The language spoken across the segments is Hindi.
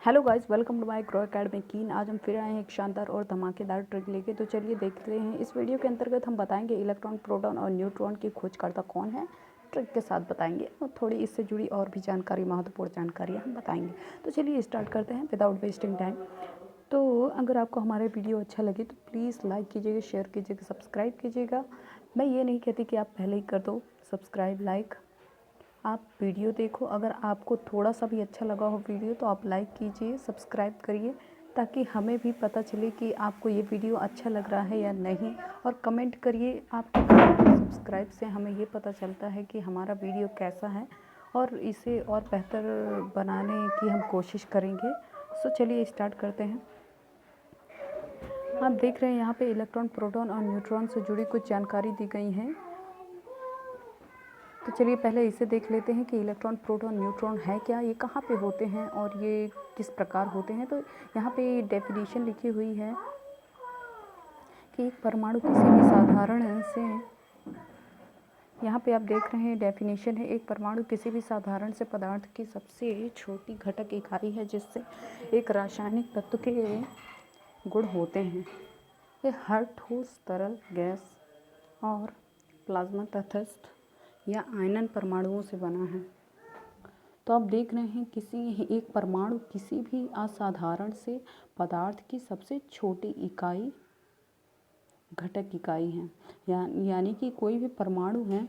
Hello guys, welcome to my Grow Academy कीन। आज हम फिर आए हैं एक शानदार और धमाकेदार ट्रिक लेके। तो चलिए देखते हैं। इस वीडियो के अंतर्गत हम बताएंगे इलेक्ट्रॉन, प्रोटॉन और न्यूट्रॉन की खोजकर्ता कौन है, ट्रिक के साथ बताएंगे और थोड़ी इससे जुड़ी और भी जानकारी, महत्वपूर्ण जानकारियाँ हम बताएंगे। तो चलिए स्टार्ट करते हैं विदाउट वेस्टिंग टाइम। तो अगर आपको हमारे वीडियो अच्छा लगे तो प्लीज़ लाइक कीजिएगा, शेयर कीजिएगा, सब्सक्राइब कीजिएगा। मैं ये नहीं कहती कि आप पहले ही कर दो सब्सक्राइब, लाइक। आप वीडियो देखो, अगर आपको थोड़ा सा भी अच्छा लगा हो वीडियो तो आप लाइक कीजिए, सब्सक्राइब करिए, ताकि हमें भी पता चले कि आपको ये वीडियो अच्छा लग रहा है या नहीं। और कमेंट करिए। आपके सब्सक्राइब से हमें ये पता चलता है कि हमारा वीडियो कैसा है और इसे और बेहतर बनाने की हम कोशिश करेंगे। सो चलिए स्टार्ट करते हैं। आप देख रहे हैं यहाँ पे इलेक्ट्रॉन, प्रोटॉन और न्यूट्रॉन से जुड़ी कुछ जानकारी दी गई है। तो चलिए पहले इसे देख लेते हैं कि इलेक्ट्रॉन, प्रोटॉन, न्यूट्रॉन है क्या, ये कहाँ पे होते हैं और ये किस प्रकार होते हैं। तो यहाँ पे डेफिनेशन लिखी हुई है कि एक परमाणु किसी भी साधारण से, यहाँ पे आप देख रहे हैं डेफिनेशन है, एक परमाणु किसी भी साधारण से पदार्थ की सबसे छोटी घटक इकाई है जिससे एक रासायनिक तत्व के गुण होते हैं। ये हर ठोस, तरल, गैस और प्लाज्मा तटस्थ या आयनन परमाणुओं से बना है। तो आप देख रहे हैं किसी एक परमाणु किसी भी असाधारण से पदार्थ की सबसे छोटी इकाई, घटक इकाई है। यानी कि कोई भी परमाणु है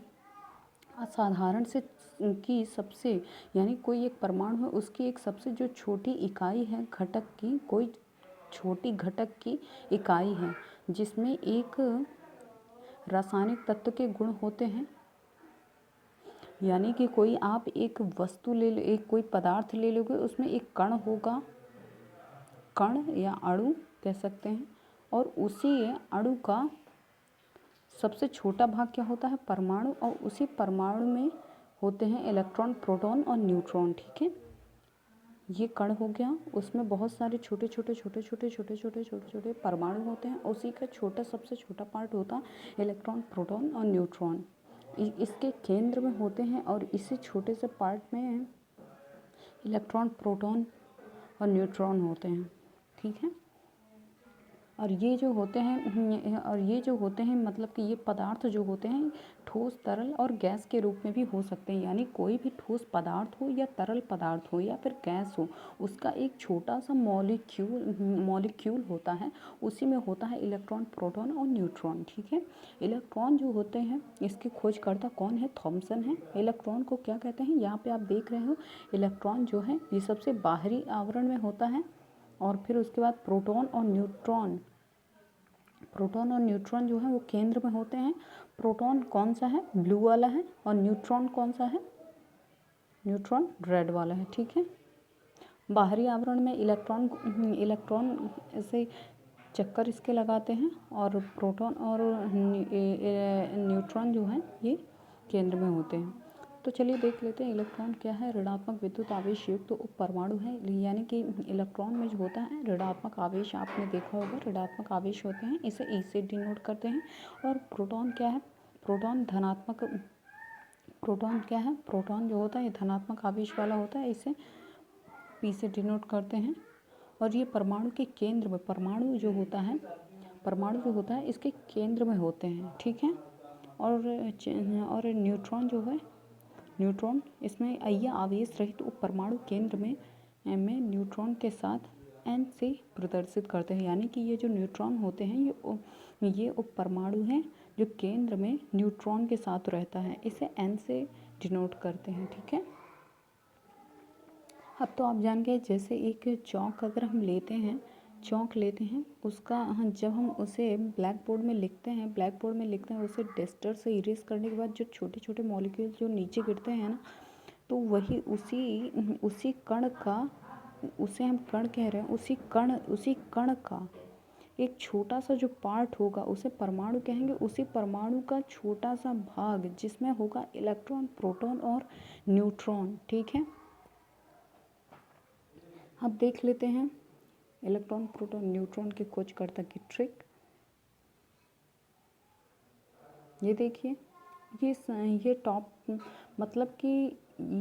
असाधारण से की सबसे, यानी कोई एक परमाणु है उसकी एक सबसे जो छोटी इकाई है घटक की, कोई छोटी घटक की इकाई है जिसमें एक रासायनिक तत्व के गुण होते हैं। यानी कि कोई आप एक वस्तु ले लो, एक कोई पदार्थ ले लोगे, उसमें एक कण होगा, कण या अणु कह सकते हैं, और उसी अणु का सबसे छोटा भाग क्या होता है, परमाणु, और उसी परमाणु में होते हैं इलेक्ट्रॉन, प्रोटॉन और न्यूट्रॉन। ठीक है, ये कण हो गया, उसमें बहुत सारे छोटे छोटे परमाणु होते हैं, उसी का छोटा सबसे छोटा पार्ट होता है इलेक्ट्रॉन, प्रोटॉन और न्यूट्रॉन। इसके केंद्र में होते हैं और इसी छोटे से पार्ट में इलेक्ट्रॉन, प्रोटॉन और न्यूट्रॉन होते हैं। ठीक है, और ये जो होते हैं मतलब कि ये पदार्थ जो होते हैं ठोस, तरल और गैस के रूप में भी हो सकते हैं। यानी कोई भी ठोस पदार्थ हो या तरल पदार्थ हो या फिर गैस हो, उसका एक छोटा सा मॉलिक्यूल होता है, उसी में होता है इलेक्ट्रॉन, प्रोटॉन और न्यूट्रॉन। ठीक है, इलेक्ट्रॉन जो होते हैं इसके खोजकर्ता कौन है, थॉमसन है। इलेक्ट्रॉन को क्या कहते हैं, यहाँ पे आप देख रहे हो इलेक्ट्रॉन जो है ये सबसे बाहरी आवरण में होता है, और फिर उसके बाद प्रोटॉन और न्यूट्रॉन जो है वो केंद्र में होते हैं। प्रोटॉन कौन सा है, ब्लू वाला है, और न्यूट्रॉन कौन सा है, न्यूट्रॉन रेड वाला है। ठीक है, बाहरी आवरण में इलेक्ट्रॉन ऐसे चक्कर इसके लगाते हैं, और प्रोटॉन और न्यूट्रॉन जो है ये केंद्र में होते हैं। तो चलिए देख लेते हैं इलेक्ट्रॉन क्या है। ऋणात्मक विद्युत आवेश युक्त तो उप परमाणु है। यानी कि इलेक्ट्रॉन में जो होता है ऋणात्मक आवेश, आपने देखा होगा ऋणात्मक आवेश होते हैं, इसे ई से डिनोट करते हैं। और प्रोटॉन क्या है, प्रोटॉन जो होता है ये धनात्मक आवेश वाला होता है, इसे पी से डिनोट करते हैं। और ये परमाणु के केंद्र में, परमाणु जो होता है इसके केंद्र में होते हैं। ठीक है, और न्यूट्रॉन जो है, न्यूट्रॉन इसमें यह आवेश रहित उप परमाणु केंद्र में न्यूट्रॉन के साथ n से प्रदर्शित करते हैं। यानी कि ये जो न्यूट्रॉन होते हैं ये उप परमाणु हैं जो केंद्र में न्यूट्रॉन के साथ रहता है, इसे n से डिनोट करते हैं। ठीक है, अब तो आप जान गए, जैसे एक चौक अगर हम लेते हैं, उसका जब हम उसे ब्लैक बोर्ड में लिखते हैं, उसे डस्टर से इरेज करने के बाद जो छोटे छोटे मॉलिक्यूल जो नीचे गिरते हैं ना, तो वही उसी कण का, उसे हम कण कह रहे हैं, उसी कण का एक छोटा सा जो पार्ट होगा उसे परमाणु कहेंगे। उसी परमाणु का छोटा सा भाग जिसमें होगा इलेक्ट्रॉन, प्रोटॉन और न्यूट्रॉन। ठीक है, अब देख लेते हैं इलेक्ट्रॉन, प्रोटॉन, न्यूट्रॉन के खोजकर्ता की ट्रिक। ये देखिए, ये टॉप, मतलब कि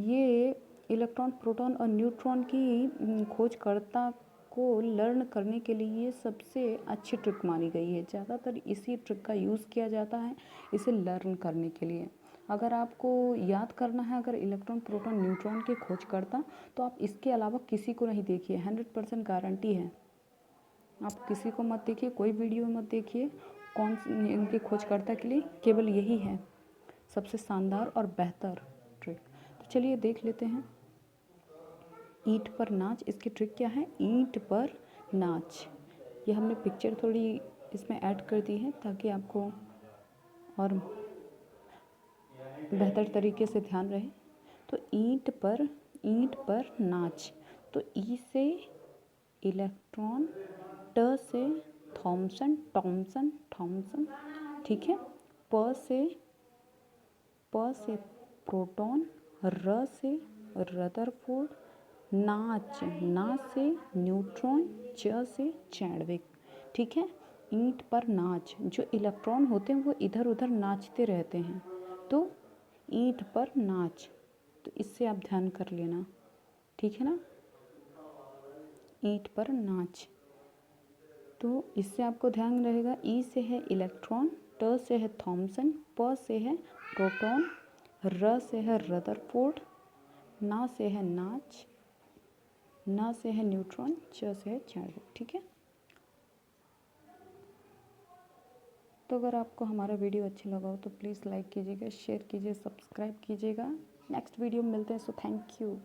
ये इलेक्ट्रॉन, प्रोटॉन और न्यूट्रॉन की खोजकर्ता को लर्न करने के लिए ये सबसे अच्छी ट्रिक मानी गई है। ज़्यादातर इसी ट्रिक का यूज़ किया जाता है इसे लर्न करने के लिए। अगर आपको याद करना है अगर इलेक्ट्रॉन, प्रोटॉन, न्यूट्रॉन के खोजकर्ता, तो आप इसके अलावा किसी को नहीं देखिए, 100% गारंटी है। आप किसी को मत देखिए, कोई वीडियो मत देखिए, कौन इनके खोजकर्ता के लिए केवल यही है सबसे शानदार और बेहतर ट्रिक। तो चलिए देख लेते हैं। ईंट पर नाच, इसकी ट्रिक क्या है? ईंट पर नाच। ये हमने पिक्चर थोड़ी इसमें ऐड कर दी है ताकि आपको और बेहतर तरीके से ध्यान रहे। तो ईंट पर नाच। तो ई से इलेक्ट्रॉन, ट से थॉमसन, थॉमसन, ठीक है। प से प्रोटॉन, र से रदरफोर्ड, ना से न्यूट्रॉन, च से चैडविक, ठीक है। ईंट पर नाच, जो इलेक्ट्रॉन होते हैं वो इधर उधर नाचते रहते हैं, तो ईंट पर नाच, तो इससे आप ध्यान कर लेना, ठीक है ना। ईंट पर नाच, तो इससे आपको ध्यान रहेगा। ई से है इलेक्ट्रॉन, ट से है थॉमसन, प से है प्रोटॉन, र से है रदरफोर्ड, ना से है नाच, ना से है न्यूट्रॉन, च से है चैडविक, ठीक है। तो अगर आपको हमारा वीडियो अच्छा लगा हो तो प्लीज़ लाइक कीजिएगा, शेयर कीजिए, सब्सक्राइब कीजिएगा। नेक्स्ट वीडियो में मिलते हैं, सो थैंक यू।